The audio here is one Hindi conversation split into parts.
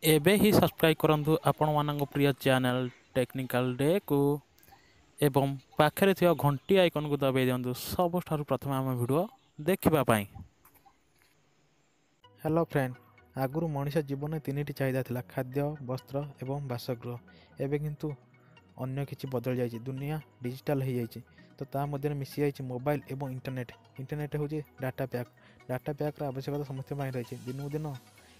एबे ही सब्सक्राइब करंतु आपण मानक प्रिय चैनल टेक्निकल डे को एवं पाखरे थिया घंटी आइकन को दबाई दियंतु सब ठारु प्रथम आम वीडियो देखिबा पाई। हेलो फ्रेंड, आगुरु मनुष्य जीवन तीन चाहिदा थिला खाद्य वस्त्र एवं बासगृह। एवं किंतु अन्य किछि बदल जाइए, दुनिया डिजिटल हो जाइए। तो ता मध्य मिसी जाइए मोबाइल एवं इंटरनेट। इंटरनेट हूँ डाटा पैक आवश्यकता समस्त रही। दिनू दिन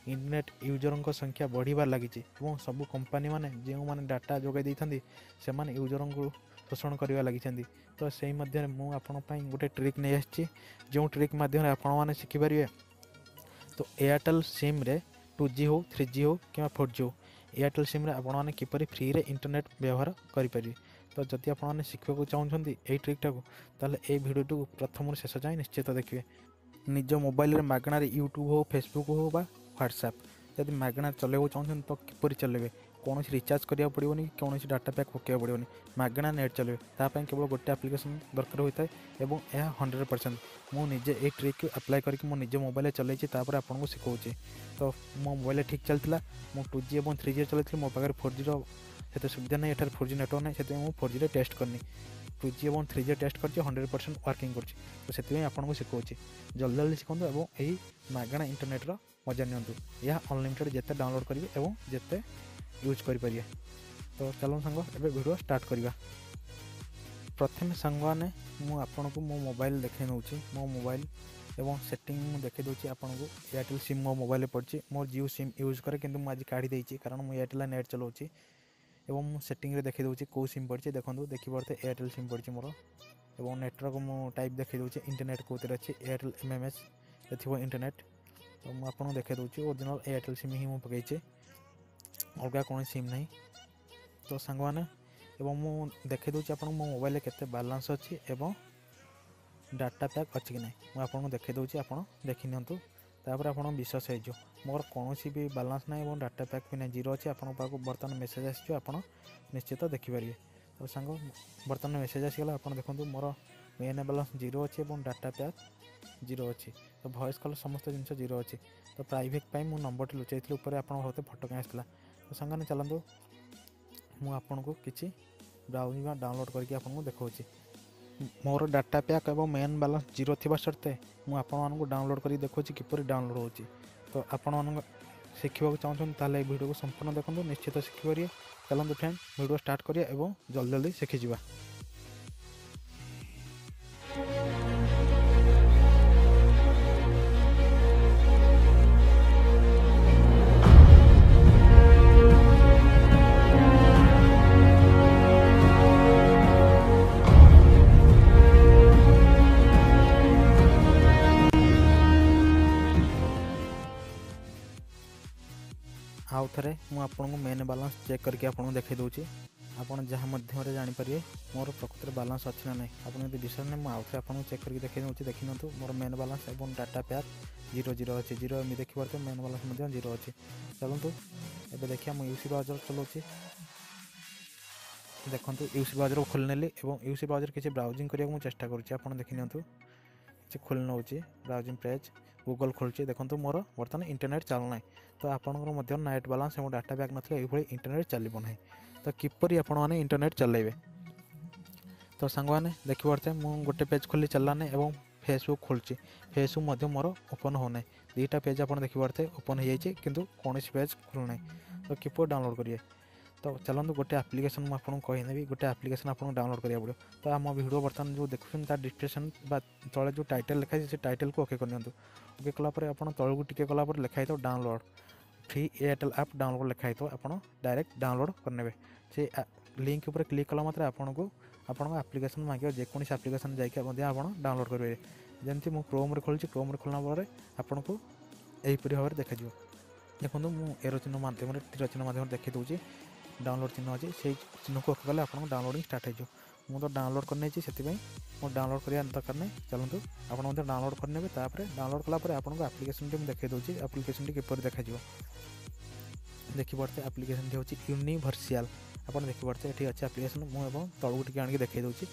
इंटरनेट यूजर संख्या बढ़िबार लगी और सबू कंपनी माने जो मैंने डाटा जोगाई देते से यूजर को शोषण करने लगी। तो से मध्य मुझे गोटे ट्रिक नहीं आसी, जो ट्रिक मध्यम आपण मैंने शिखिपारे। तो एयरटेल सिम रे 2G हो 3G हो कि 4G हो, एयरटेल सिम रे आपण मैंने किपरि फ्री रे इंटरनेट व्यवहार करें। तो जदि आप शिखा चाहते यही ट्रिकटा को, ताले ए वीडियो प्रथम शेष जाए निश्चित देखिए। निज मोबाइल मागणार यूट्यूब हो फेसबुक हो बा व्हाट्सएप जब मागणार चलैक चाहते तो किपर चलेबे, कौन रिचार्ज करा पड़ोनी, कौन डाटा पैक पकड़ा पड़ोनी, मागणा नेट चलेबे। तापाई केवल गोटे एप्लिकेशन दरकार होता है और यह 100% मुझे ये ट्रिक अप्लाई करके मो निज मोबाइल चलैछि। तापर आपको शिखाऊँ। तो मो मोबाइल ठीक चलता, मो 2G और 3G चलती, मो पाखे 4G से सुविधा नहीं, एठार 4G नेटवर्क नहीं, से 4G टेस्ट करनी। 2G और 3G टेस्ट कर 100% वर्किंग कर। तो से आपको शिखाऊँ, जल्दी जल्दी शिखु और यही मागणा इंटरनेट मजा नियंतु। यह अनलिमिटेड जिते डाउनलोड करेंगे और जिते यूज करें। तो चलो सांग एबे वीडियो स्टार्ट करवा। प्रथम सांग ने मुझे मो मोबाइल देखे नौ, मो मोबाइल एवं सेटिंग देखे दूसरी आपको। एयरटेल सिम मो मोबाइल पड़ी, मोर जियो सिम यूज करे कि मुझे काढ़ी देती कारण मुझे एयरटेल नेट चलाऊँगी। एवं सेटिंग देखे दूसरी कौ सिम पड़ी, देखो देखिए एयरटेल सिम पड़ी मोर। और नेटवर्क मो टाइप देखे दूसरी इंटरनेट कौन अच्छी, एयरटेल MMS थी इंटरनेट। तो मुझे देखे दूसरी ओरिजिनल एयरटेल सिम ही मुझे, अलग कौन सिम नहीं। तो सांग मैंने मुझे देखे दूसरी आप मोबाइल केते बैलेंस अच्छी एवं डाटा पैक अच्छी कि नहीं, मुझे देखे दूसरी आप देखी नियंतु। तापर आप विश्वास हो मोर कौन भी बैलेंस ना और डाटा पैक भी नहीं, जीरो अच्छी। आपको बर्तमान मेसेज आसी, आप निश्चित देखिपारे। तो सांग बर्तमान मेसेज आसीगला, आप देखो मोर मेन बैलेंस जीरो अच्छी और डाटा पैक जीरो अच्छी। तो वॉइस कॉल समस्त जिन जीरो अच्छी। तो प्राइवेट मुझे नंबर लुचाई ऊपर आप फोटो कहीं आसला। तो सांगने चलतु मुझे किसी ब्राउजिंग डाउनलोड करके आपको देखा। मोर डाटा पैक और मेन बैलेंस जीरो थी सत्ते मुझे डाउनलोड कर देखा किपर डाउनलोड हो। तो आपण शिखा चाहते ताले वीडियो को संपूर्ण देखो, निश्चित शिखिपारे। चलते फ्रेंड वीडियो स्टार्ट करिया एवं जल्दी जल्दी शिखिजा। आउ थे मुझे मेन बैलेंस चेक करके आपको देखे दूसरी। आप जहाँ मध्यम जानीपारे मोर प्रकृति बैलेंस अच्छी ना नहीं। आप विश्वास नहीं, मुझे आपको चेक करके देखे दूसरी। देखी नियंतु मोर मेन बैलेंस और डाटा पैक जीरो जीरो अच्छी, जीरो एम देखी पारे मेन बैलेंस जीरो अच्छी। चलतु एवं देखिए मुझे यूसी ब्राउजर चलाऊँगी। देखो यूसी ब्राउजर को खोल नेली और यूसी ब्राउजर किसी ब्राउजिंग करने को चेष्टा करुँच। देखी नियंतु कि खोल नौ ब्राउजिंग पेज गूगल खोलुची। देखो मोर बर्तमान इंटरनेट चलना। तो आपंकर नेट बैलेंस और डाटा पैक ना ये इंटरनेट चलो ना। तो किपरि आपण मैंने इंटरनेट चलेबे। तो सांग मैंने देखी पारे मुझे गोटे पेज खोली चलाने और फेसबुक खोलुची। फेसबुक मोर ओपन होना, दुईटा पेज आप देखी पारे ओपन हो जाए कि कौन पेज खोलना। तो किपर डाउनलोड करिए। तो चलते गोटे एप्लिकेशन मुझे कहीदेवी, गोटे एप्लिकेशन आपको डाउनलोड करा पड़ो। तो आम वीडियो बर्तमान जो देखुं डिस्क्रिप्शन तले जो टाइटल लिखाई से टाइटल को ओके करनी। ओके कलापर आप तलू टी कलापर लिखाई तो download free Airtel app download लिखाई तो आप डायरेक्ट डाउनलोड करने। से लिंक उपर क्लिक कला मात्रे आपको आपन एप्लिकेशन मांगे जेकोसी एप्लिकेशन जाकि आप डाउनलोड करेंगे। जमी मुझे क्रोम खोली, क्रोम खोलना आपन को यहीपरी भाव में देखा। देखो मुझे एरो चिन्ह मध्यम तीर चिन्ह मध्यम देखी दूसरी डाउनलोड चिन्ह अच्छी, से चिन्ह को ओके कले आप डाउनलोडिंग स्टार्ट हो। मुझे तो डाउनलोड करने से मुझे डाउनलोड करने दरकार नहीं। चलतु आप डाउनलोड करने डाउनलोड कलापर आपको एप्लिकेशन टी देखा दूसरी। एप्लिकेशन टी किपर देखा देखी पारे एप्लिकेशन टी हूँ यूनिवर्सल। आप देखी पारे ये अच्छे एप्लिकेशन मुझे तलू टी आगे देखा दूसरी।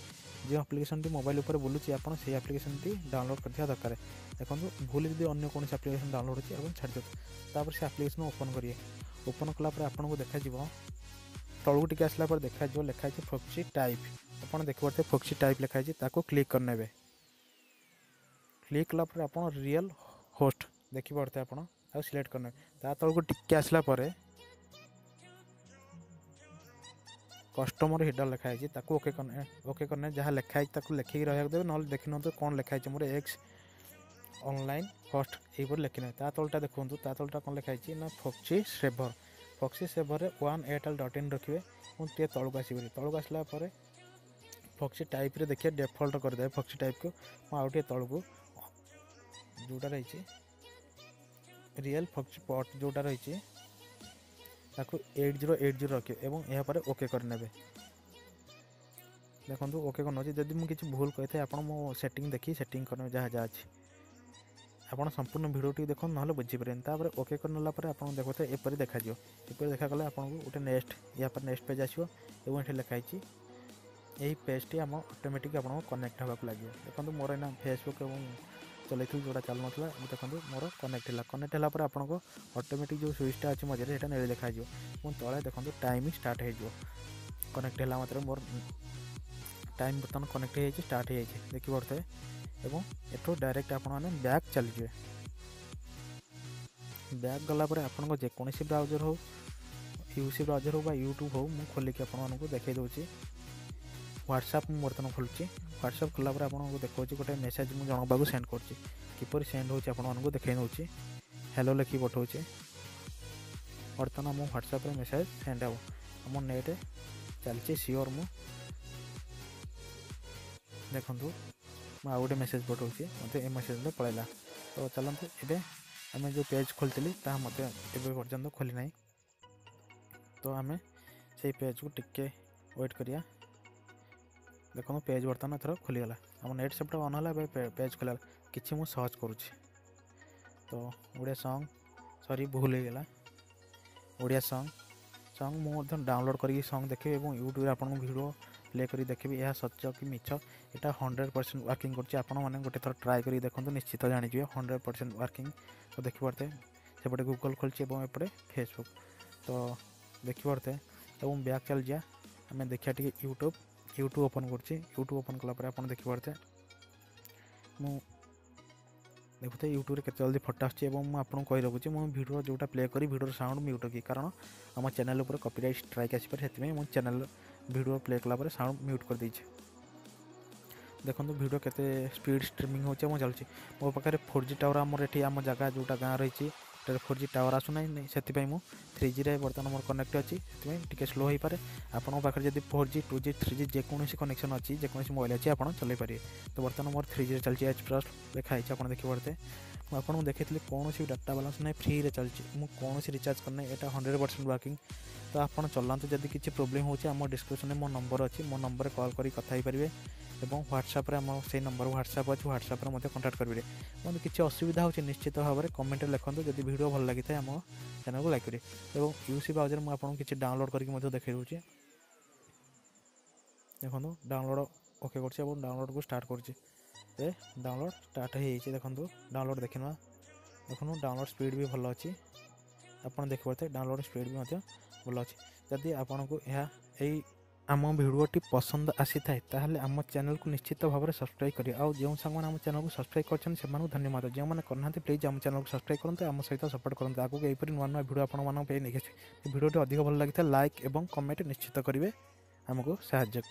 जो एप्लिकेशन टी मोबाइल उपर बुलूची आप एप्लिकेशन टी डाउनलोड कर दरकार। देखो भूल जब अन्य कौन एप्लिकेशन डाउनलोड होती छाड़ दो। तापर से एप्लिकेशन ओपन करिए। ओपन कलापर आपको देखा तलू टी आसला देखा लिखाई फोक्सी टाइप आप देखिए फोक्सी टाइप लिखाई क्लिक करने क्लिक कलापर आप रियल होस्ट देखिपे आप सिलेक्ट करने तलू टी आसला कस्टमर हिडर लिखाई ओके करने जहाँ लिखाई लिखिक रहा देवे ना देखी ना कौन लिखाई मोर एक्स ऑनलाइन होस्ट ये लिखी ना तलटा देखूँ तलटा कौन लिखाई ना फॉक्सी सेवर 1airtel.in रखिए टे तलू आसपरि तलू आसला फॉक्सी टाइप रे देखिए डिफॉल्ट करदे फॉक्सी टाइप को मुझे तलू को जोटा रही रियल फॉक्सी पॉट जोटा रही 8080 रखिए एवं यह पर ओके करने देखो ओके करना जब मुझे किसी भूल कही था मो सेटिंग देखिए सेटिंग करने जहाँ जहाँ अच्छी आप संपूर्ण भिडियो देखो ना बुझीपारे ओके करनेला आप देखते एपरी देखा एपरी देखागले आपको गोटे नेक्स्ट या पर नेक्स्ट पेज आसो ये लिखाई यही पेज टी आम ऑटोमेटिक आपको कनेक्ट होगा लगे देखो मोर ना फेसबुक और चलती जोड़ा चलू ना देखो मोर कनेक्ट है आपको ऑटोमेटिक जो स्विचटा अच्छी मझे से नील देखा तले देखो टाइम स्टार्ट हो कनेक्ट है मतलब मोर टाइम बर्तमान कनेक्ट हो स्टार्ट हो देखी पड़ते एवं एठो डायरेक्ट आप बैक चलीजे बैक गलापर आपको जेकोसी ब्राउजर हो यूसी ब्राउजर हो यूट्यूब हो मुझे खोलिक आपको देखई दूसरी व्हाट्सएप मुझे बर्तमान खोलुची व्हाट्सएप खोलापर आपको देखा गोटे मेसेज मुझे जन पाक सेंड करपर सेंड हो देखई दूसरी हेलो लिखी पठाऊे बर्तमान मो व्हाट्सएप मेसेज सेंड हो आम नेट चलती सियोर मु देखूँ मुझे गोटे मेसेज पठाऊे मत ए मेसेज पलैला तो चलते ए आम जो पेज खोली मत पर्यटन खोली ना तो आम से पेज को टिके वेट करिया देखो पेज बर्तमान एथर खोलीगला आम नेट सेपटा ऑन है पेज खोल कि मुझे सर्च करुँच तो ओडिया सॉन्ग सॉरी भूल हो गला ओडिया सॉन्ग मुझे डाउनलोड करके सॉन्ग देखिए और यूट्यूब आप वीडियो प्ले कर देखिए यह सच कि मिछ यहाँ 100% वर्किंग कर गोटे थर ट्राए कर देखो निश्चित जानीजे 100% वर्किंग तो देखी पारते सेपटे गूगल खोलचे एपटे फेसबुक तो देखी पारते तो बैक चल जा आम देखा टी यूट्यूब ओपन कर यूट्यूब ओपन कलापर आप देखी पारते देखते यूट्यूब के जल्दी फटा आसूँ कही रखुच्छी मुझे वीडियो जोटा प्ले करी वीडियो साउंड म्यूट की कारण आम चैनल उपर कॉपीराइट स्ट्राइक आसपे से मुझे चैनल वीडियो प्ले कलापर साउंड म्यूट कर देछि देखो वीडियो केते स्पीड स्ट्रीमिंग हो चलती मो पाखे 4G टावर आमर ये आम जगह जोटा गाँव रही 4G टावर आसुना से 3G रे बर्तमान मोर कनेक्ट अच्छी टी स्लो हो पारे आपन पाखे जब 4G 2G 3G जेकोसी कनेक्शन अच्छी जेकोसी मोबाइल अच्छी आप चल पारे तो बर्तमान मोर 3G चलती एच प्लस लिखाई आप देखी पारते मुझे देखी कौन डाटा बालांस ना फ्री चलती मुझे कौन रिचार्ज करना यहाँ 100% वर्किंग तो आप चलाते जब किसी प्रोब्लेम हो डिस्क्रिप्शन में मो नंबर अच्छी मो नंबर कॉल कर कथा पारे और व्हाट्सएप से नंबर व्हाट्सएप अच्छे व्हाट्सएप मत कंटाक्ट करेंगे मतलब किसी असुविधा हो निश्चित भाव में कमेंट लिखते जब वीडियो भल लगी था आम चैनल को लाइक करेंगे और यूसी ब्राउजर मुझे किसी डाउनलोड करके देखा दूसरी देखो डाउनलोड ओके कर डाउनलोड को स्टार्ट कर डाउनलोड स्टार्ट हो देखो डाउनलोड देखना देखो डाउनलोड स्पीड भी भल अच्छी आप देखी पारे डाउनलोड स्पीड भी भल अच्छी जदि आपन को यह आम भिडियोटी पसंद आसी थाए ताहले आम चैनल को निश्चित भाव में सब्सक्राइब करें और जो सांग आम चैनल को सब्सक्राइब कर धन्यवाद जो मैंने करना प्लीज आम चैनल को सब्सक्राइब करते आम सहित सपोर्ट करते आगे यहीपरि नुआ नुआ भिडियो आपको नहीं भिडियोटी अधिक भल लगी लाइक और कमेंट निश्चित करेंगे आमको साहाय्य।